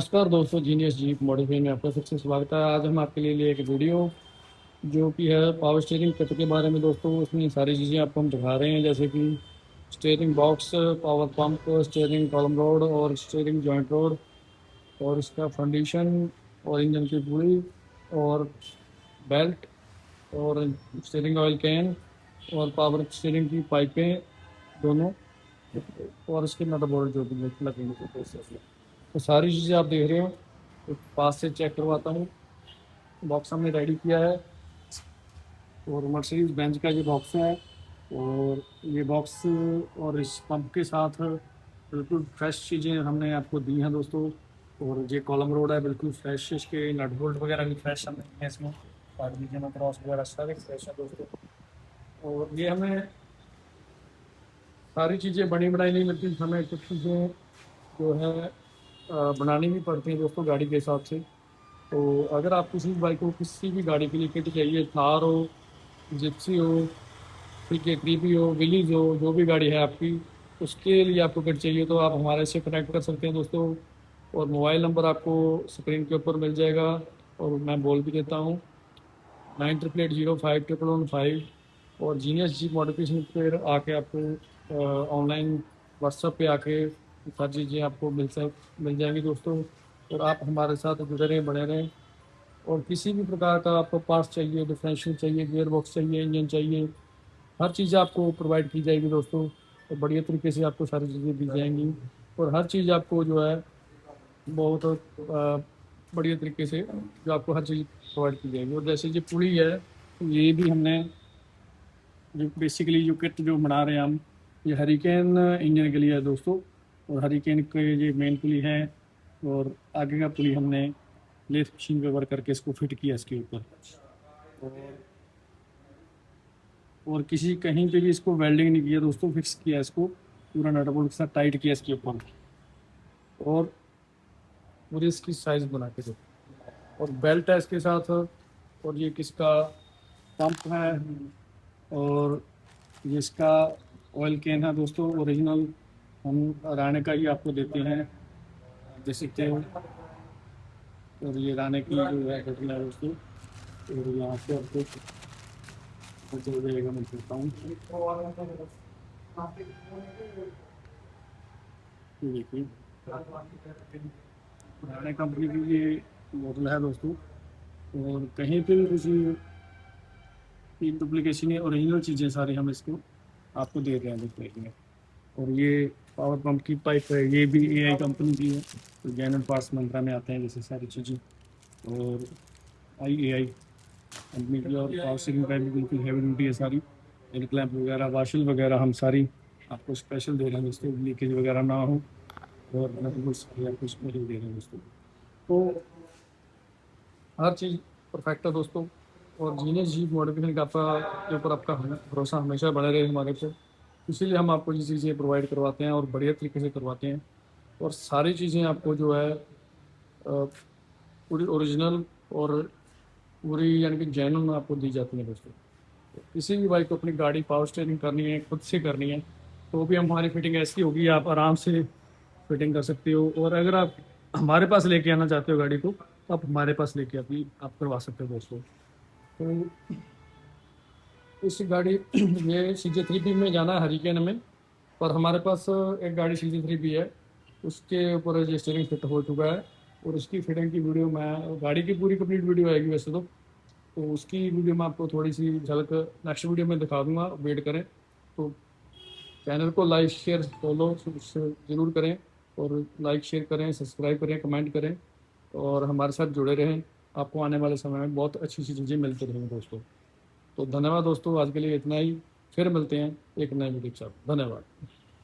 नमस्कार दोस्तों, genius jeep modify में आपका सबसे स्वागत है। आज हम आपके लिए एक वीडियो जो कि है पावर स्टीयरिंग किट के बारे में। दोस्तों उसमें सारी चीज़ें आपको हम दिखा रहे हैं, जैसे कि steering box, power pump, steering column road और स्टीयरिंग जॉइंट रोड और इसका फंडिशन और इंजन की पूरी और बेल्ट और स्टीयरिंग ऑयल कैन और पावर स्टीयरिंग की पाइपें दोनों और इसके नट बोल्ट जो भी लगेंगे। तो सारी चीज़ें आप देख रहे हो, तो पास से चेक करवाता हूँ। बॉक्स हमने रेडी किया है और मर्सिडीज बेंज का ये बॉक्स है। और ये बॉक्स और इस पंप के साथ बिल्कुल फ्रेश चीज़ें हमने आपको दी हैं दोस्तों। और ये कॉलम रोड है, बिल्कुल फ्रेश। इसके नट बोल्ट वगैरह भी फ्रेश हमने दिए हैं इसमें। पार्ट दीजिए में क्रॉस वगैरह सारे फ्रेश है दोस्तों। और ये हमें सारी चीज़ें बनी बनाई नहीं मिलती, हमें कुछ चीज़ें जो है बनानी भी पड़ती हैं दोस्तों गाड़ी के हिसाब से। तो अगर आप किसी बाइक को किसी भी गाड़ी के लिए किट चाहिए, थार हो, जिप्सी हो, फिर के क्रीपी हो, विलीज हो, जो भी गाड़ी है आपकी, उसके लिए आपको किट चाहिए तो आप हमारे से कनेक्ट कर सकते हैं दोस्तों। और मोबाइल नंबर आपको स्क्रीन के ऊपर मिल जाएगा और मैं बोल भी देता हूँ, 9880511115। और जीनियस जी मॉडिफिकेशन पर आके आपको ऑनलाइन व्हाट्सएप पे आके सारी चीज़ें आपको मिल जाएंगी दोस्तों। और आप हमारे साथ जुड़े रहें, बने रहें। और किसी भी प्रकार का आपको पार्ट्स चाहिए, डिफरेंशियल चाहिए, गियर बॉक्स चाहिए, इंजन चाहिए, हर चीज़ आपको प्रोवाइड की जाएगी दोस्तों। और बढ़िया तरीके से आपको सारी चीज़ें दी जाएंगी और हर चीज़ आपको जो है बहुत बढ़िया तरीके से जो आपको हर चीज़ प्रोवाइड की जाएगी। और जैसे ये पुली है, तो ये भी हमने जो बेसिकली जो किट जो बना रहे हैं हम, ये हरिकेन इंजन के लिए है दोस्तों। और हरिकेन के ये मेन पुली है और आगे का पुली हमने लेथ मशीन पे वर्क करके इसको फिट किया इसके ऊपर। और किसी कहीं पे भी इसको वेल्डिंग नहीं किया दोस्तों, फिक्स किया इसको पूरा नट बोल्ट के साथ टाइट किया इसके ऊपर। और पूरी इसकी साइज बना के दो और बेल्ट है इसके साथ। और ये किसका पंप है और ये इसका ऑयल कैन है दोस्तों, ओरिजिनल हम राणे का ही आपको देते हैं, देख सकते हो। और ये राणे की जो है घटना है दोस्तों। और यहाँ से आपको चल जाएगा, मैं कहता हूँ। ये देखिए, राणे कंपनी की ये मॉडल है दोस्तों। और कहीं पे भी किसी की डुप्लीकेशन नहीं, ओरिजिनल चीज़ें सारी हम इसको आपको दे रहे हैं, देख लीजिए। और ये पावर पंप की पाइप है, ये भी एआई कंपनी की है। तो जैन पार्ट्स मंत्रा में आते हैं जैसे सारी चीज़ें। और आई कंपनी की। और पावर स्टीयरिंग पाइप भी बिल्कुल हैवी ड्यूटी है सारी। एयर क्लैंप वगैरह, वाशल वगैरह हम सारी आपको स्पेशल दे रहे हैं दोस्तों, लीकेज वगैरह ना हो। और आपको स्पेशल दे रहे हैं दोस्तों। तो हर चीज़ परफेक्ट है दोस्तों। और जीनियस जी मॉडिफिकेशन का आपका के ऊपर आपका भरोसा हमेशा बना रहे हमारे पे, इसीलिए हम आपको ये चीज़ें प्रोवाइड करवाते हैं और बढ़िया तरीके से करवाते हैं। और सारी चीज़ें आपको जो है पूरी ओरिजिनल और पूरी यानी कि जेन्युइन आपको दी जाती है दोस्तों। तो किसी भी बाइक को अपनी गाड़ी पावर स्टीयरिंग करनी है, खुद से करनी है, तो भी हमारी फिटिंग ऐसी होगी, आप आराम से फिटिंग कर सकते हो। और अगर आप हमारे पास लेके आना चाहते हो गाड़ी को, तो आप हमारे पास लेके अभी आप करवा सकते हो दोस्तों। तो इस गाड़ी ये CJ3B में जाना है हरिकेन में। पर हमारे पास एक गाड़ी CJ3B है, उसके ऊपर रजिस्टरिंग फिट हो चुका है। और उसकी फिटिंग की वीडियो, मैं गाड़ी की पूरी कंप्लीट वीडियो आएगी वैसे तो उसकी वीडियो मैं आपको थोड़ी सी झलक नेक्स्ट वीडियो में दिखा दूंगा, वेट करें। तो चैनल को लाइक शेयर फॉलो ज़रूर करें। और लाइक शेयर करें, सब्सक्राइब करें, कमेंट करें और हमारे साथ जुड़े रहें। आपको आने वाले समय में बहुत अच्छी अच्छी चीज़ें मिलती रहेंगी दोस्तों। तो धन्यवाद दोस्तों, आज के लिए इतना ही। फिर मिलते हैं एक नए वीडियो के साथ। धन्यवाद।